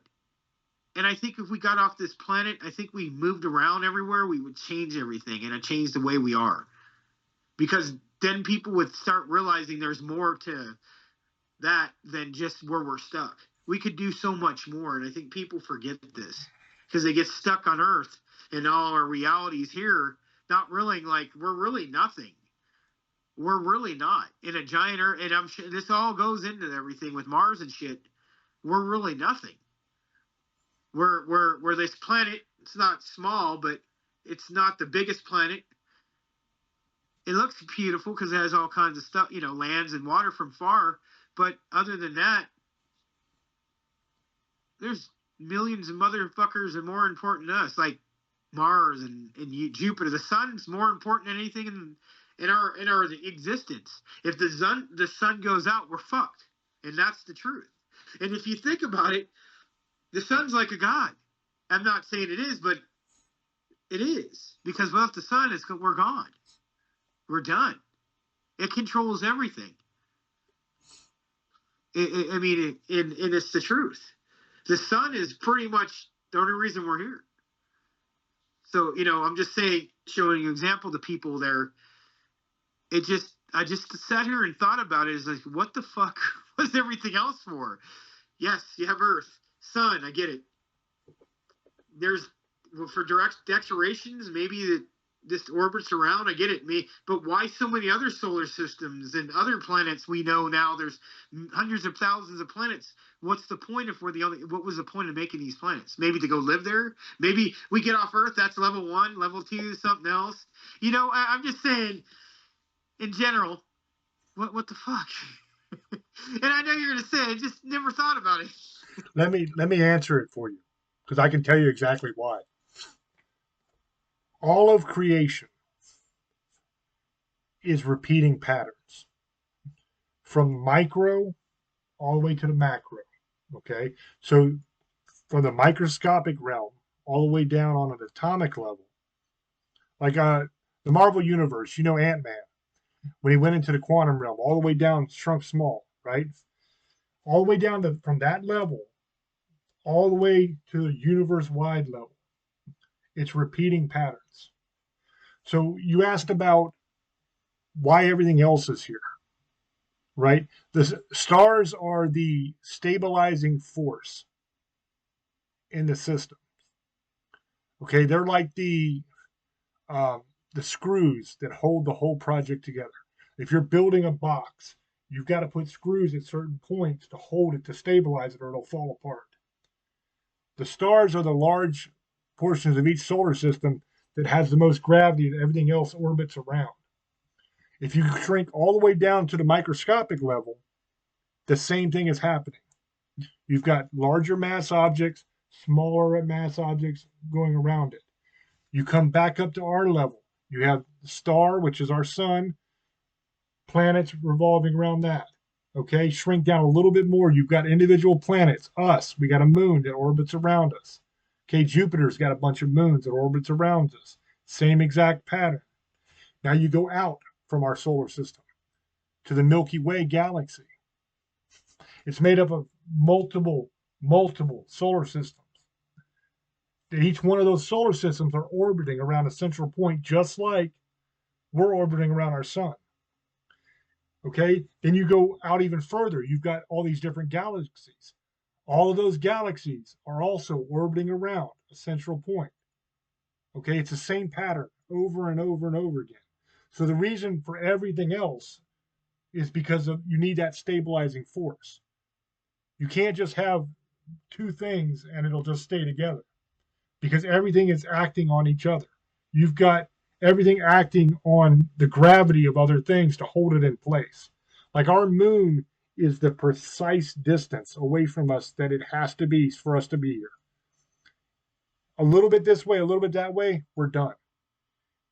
And I think if we got off this planet, I think we moved around everywhere, we would change everything, and it changed the way we are. Because then people would start realizing there's more to that than just where we're stuck. We could do so much more, and I think people forget this because they get stuck on Earth and all our realities here, not realizing like we're really nothing. We're really not in a giant Earth, and I'm sure this all goes into everything with Mars and shit. We're really nothing. We're this planet. It's not small, but it's not the biggest planet. It looks beautiful because it has all kinds of stuff, lands and water from far. But other than that, there's millions of motherfuckers that are more important to us, like Mars and Jupiter. The sun's more important than anything in our existence. If the sun goes out, we're fucked, and that's the truth. And if you think about it, the sun's like a god. I'm not saying it is, but it is, because without the sun, we're gone. We're done. It controls everything. I mean, and it's the truth. The sun is pretty much the only reason we're here. So, I'm just saying, showing an example to people there. I just sat here and thought about it. It's like, what the fuck was everything else for? Yes, you have Earth, sun, I get it. There's, for direct declarations, maybe this orbits around, I get it. But why so many other solar systems and other planets we know now? There's hundreds of thousands of planets. What's the point if what was the point of making these planets? Maybe to go live there? Maybe we get off Earth, that's level 1, level 2, something else. I'm just saying, in general, what the fuck? And I know you're going to say, I just never thought about it. Let me answer it for you, because I can tell you exactly why. All of creation is repeating patterns from micro all the way to the macro. Okay, so from the microscopic realm all the way down on an atomic level, like the Marvel Universe, Ant-Man, when he went into the quantum realm, all the way down, shrunk small, right? All the way down from that level, all the way to the universe-wide level. It's repeating patterns. So you asked about why everything else is here, right? The stars are the stabilizing force in the system. Okay, they're like the screws that hold the whole project together. If you're building a box, you've got to put screws at certain points to hold it, to stabilize it, or it'll fall apart. The stars are the large portions of each solar system that has the most gravity that everything else orbits around. If you shrink all the way down to the microscopic level, the same thing is happening. You've got larger mass objects, smaller mass objects going around it. You come back up to our level. You have the star, which is our sun, planets revolving around that. Okay, shrink down a little bit more. You've got individual planets, us. We got a moon that orbits around us. Okay, Jupiter's got a bunch of moons that orbits around us. Same exact pattern. Now you go out from our solar system to the Milky Way galaxy. It's made up of multiple solar systems. Each one of those solar systems are orbiting around a central point, just like we're orbiting around our sun. Okay, then you go out even further. You've got all these different galaxies. All of those galaxies are also orbiting around a central point. Okay, it's the same pattern over and over and over again. So the reason for everything else is because you need that stabilizing force. You can't just have two things and it'll just stay together, because everything is acting on each other. You've got everything acting on the gravity of other things to hold it in place. Like our moon is the precise distance away from us that it has to be for us to be here. A little bit this way, a little bit that way, we're done.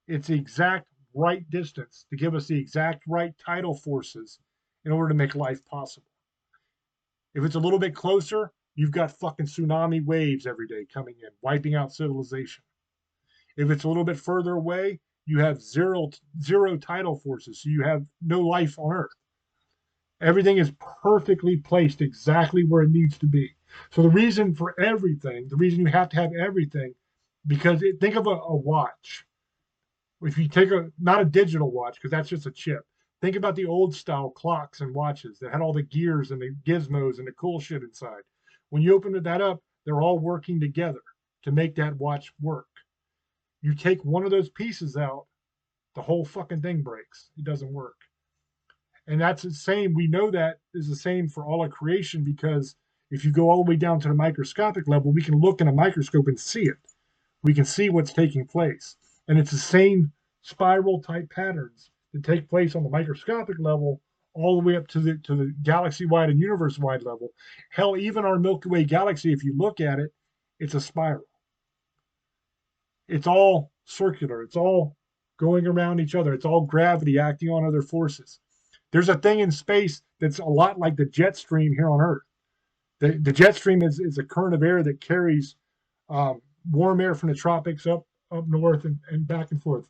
It's the exact right distance to give us the exact right tidal forces in order to make life possible. If it's a little bit closer, you've got fucking tsunami waves every day coming in, wiping out civilization. If it's a little bit further away, you have zero tidal forces, so you have no life on Earth. Everything is perfectly placed exactly where it needs to be. So the reason for everything, the reason you have to have everything, because think of a watch. If you take not a digital watch, because that's just a chip. Think about the old style clocks and watches that had all the gears and the gizmos and the cool shit inside. When you open that up, they're all working together to make that watch work. You take one of those pieces out, the whole fucking thing breaks. It doesn't work. And that's the same. We know that is the same for all of creation, because if you go all the way down to the microscopic level, we can look in a microscope and see it. We can see what's taking place. And it's the same spiral type patterns that take place on the microscopic level all the way up to the galaxy wide and universe wide level. Hell, even our Milky Way galaxy, if you look at it, it's a spiral. It's all circular. It's all going around each other. It's all gravity acting on other forces. There's a thing in space that's a lot like the jet stream here on Earth. The jet stream is a current of air that carries warm air from the tropics up north and back and forth.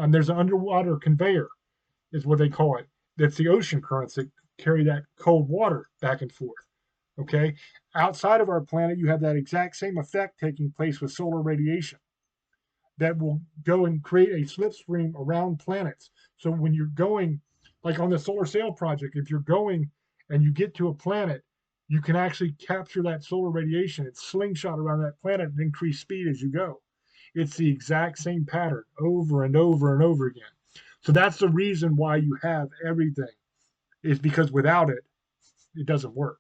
There's an underwater conveyor, is what they call it. That's the ocean currents that carry that cold water back and forth. Okay, outside of our planet, you have that exact same effect taking place with solar radiation that will go and create a slipstream around planets. So when you're going, like on the solar sail project, if you're going and you get to a planet, you can actually capture that solar radiation. It's slingshot around that planet and increase speed as you go. It's the exact same pattern over and over and over again. So that's the reason why you have everything, is because without it, it doesn't work.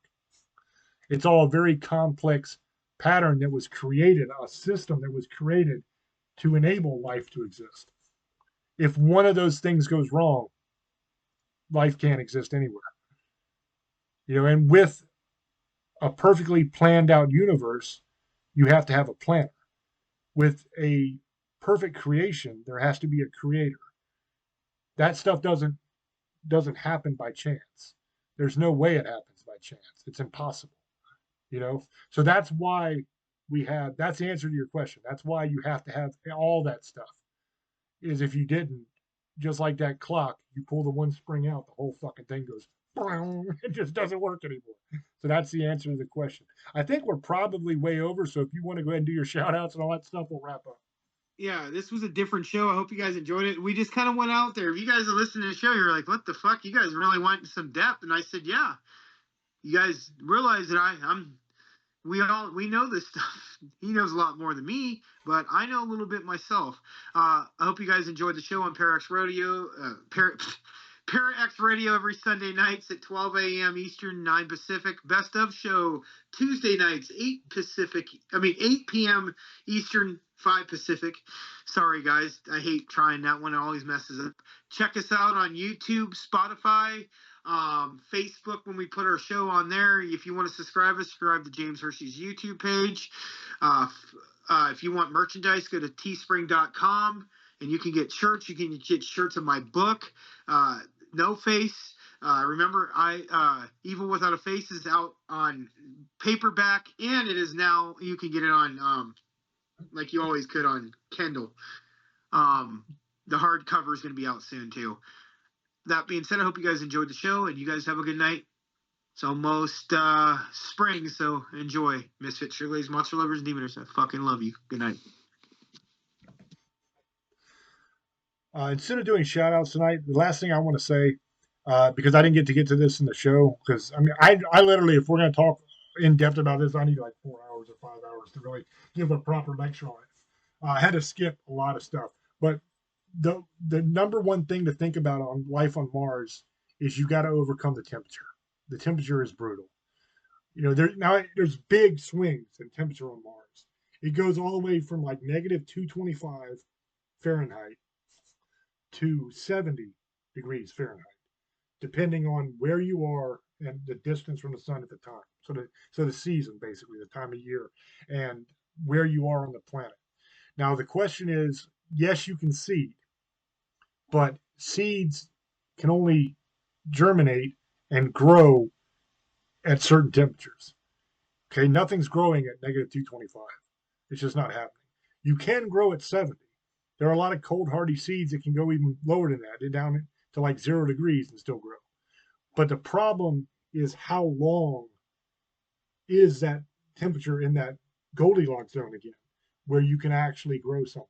It's all a very complex pattern that was created, a system that was created to enable life to exist. If one of those things goes wrong, life can't exist anywhere. And with a perfectly planned out universe, you have to have a planner. With a perfect creation, there has to be a creator. That stuff doesn't happen by chance. There's no way it happens by chance. It's impossible. So that's why that's the answer to your question. That's why you have to have all that stuff. Is if you didn't, just like that clock, you pull the one spring out, the whole fucking thing goes, it just doesn't work anymore. So that's the answer to the question. I think we're probably way over. So if you want to go ahead and do your shout outs and all that stuff, we'll wrap up. Yeah, this was a different show. I hope you guys enjoyed it. We just kind of went out there. If you guys are listening to the show, you're like, what the fuck? You guys really went in some depth. And I said, yeah. You guys realize that we know this stuff. He knows a lot more than me, but I know a little bit myself. I hope you guys enjoyed the show on Parax Radio. Parax Radio every Sunday nights at 12 a.m. Eastern, 9 Pacific. Best of show Tuesday nights, 8 p.m. Eastern, 5 Pacific. Sorry, guys. I hate trying that one. It always messes up. Check us out on YouTube, Spotify, Facebook when we put our show on there. If you want to subscribe to James Hershey's YouTube page. If you want merchandise, go to teespring.com and you can get shirts. You can get shirts of my book, No Face. Remember, Evil Without a Face is out on paperback, and it is now, you can get it on, like you always could, on Kindle. The hardcover is going to be out soon, too. That being said, I hope you guys enjoyed the show, and you guys have a good night. It's almost spring, so enjoy. Misfit, Sugarlays, Monster Lovers, and Demoners. I fucking love you. Good night. Instead of doing shout outs tonight, the last thing I want to say, because I didn't get to this in the show, because I literally, if we're going to talk in depth about this, I need like 4 hours or 5 hours to really give a proper lecture on it. I had to skip a lot of stuff, but the number one thing to think about on life on Mars is you got to overcome the temperature. The temperature is brutal. There's big swings in temperature on Mars. It goes all the way from like negative 225 Fahrenheit to 70 degrees Fahrenheit, depending on where you are and the distance from the sun at the time. So the season, basically, the time of year, and where you are on the planet. Now, the question is, yes, you can seed, but seeds can only germinate and grow at certain temperatures. Okay, nothing's growing at negative 225. It's just not happening. You can grow at 70. There are a lot of cold, hardy seeds that can go even lower than that, down to like 0 degrees and still grow. But the problem is how long is that temperature in that Goldilocks zone again, where you can actually grow something.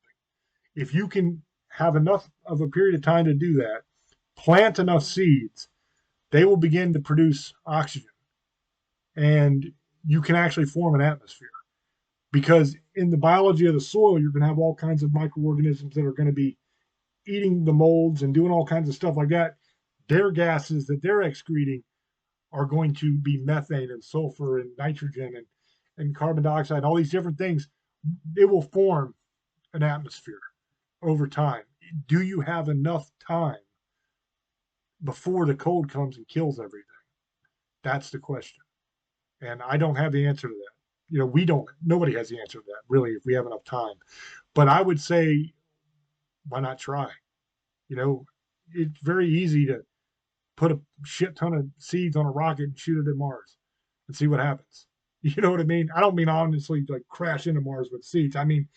If you can have enough of a period of time to do that, plant enough seeds, they will begin to produce oxygen. And you can actually form an atmosphere. Because in the biology of the soil, you're going to have all kinds of microorganisms that are going to be eating the molds and doing all kinds of stuff like that. Their gases that they're excreting are going to be methane and sulfur and nitrogen and carbon dioxide, all these different things. It will form an atmosphere over time. Do you have enough time before the cold comes and kills everything? That's the question. And I don't have the answer to that. Nobody has the answer to that, really, if we have enough time. But I would say, why not try? It's very easy to put a shit ton of seeds on a rocket and shoot it at Mars and see what happens. You know what I mean? I don't mean honestly like crash into Mars with seeds. I mean,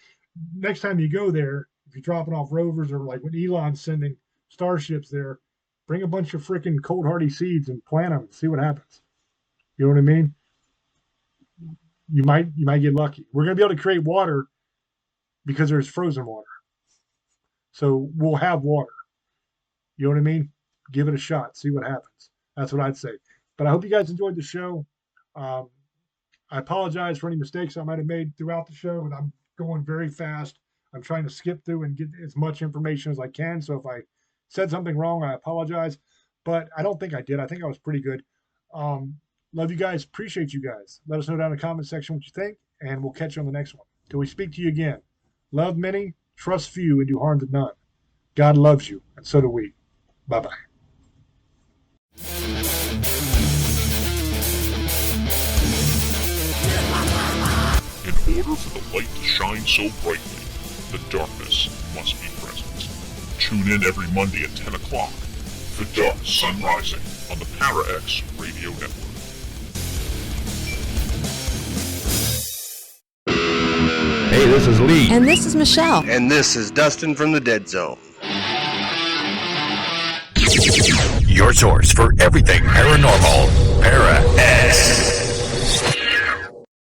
next time you go there, if you're dropping off rovers or like when Elon's sending starships there, bring a bunch of freaking cold hardy seeds and plant them and see what happens. You know what I mean? You might get lucky. We're going to be able to create water because there's frozen water. So we'll have water. You know what I mean? Give it a shot. See what happens. That's what I'd say. But I hope you guys enjoyed the show. I apologize for any mistakes I might have made throughout the show, and I'm going very fast. I'm trying to skip through and get as much information as I can. So if I said something wrong, I apologize. But I don't think I did. I think I was pretty good. Love you guys. Appreciate you guys. Let us know down in the comment section what you think, and we'll catch you on the next one. Till we speak to you again. Love many, trust few, and do harm to none. God loves you, and so do we. Bye-bye. In order for the light to shine so brightly, the darkness must be present. Tune in every Monday at 10 o'clock for Dark Sun Rising on the Para-X Radio Network. Hey, this is Lee. And this is Michelle. And this is Dustin from the Dead Zone. Your source for everything paranormal, Para-X.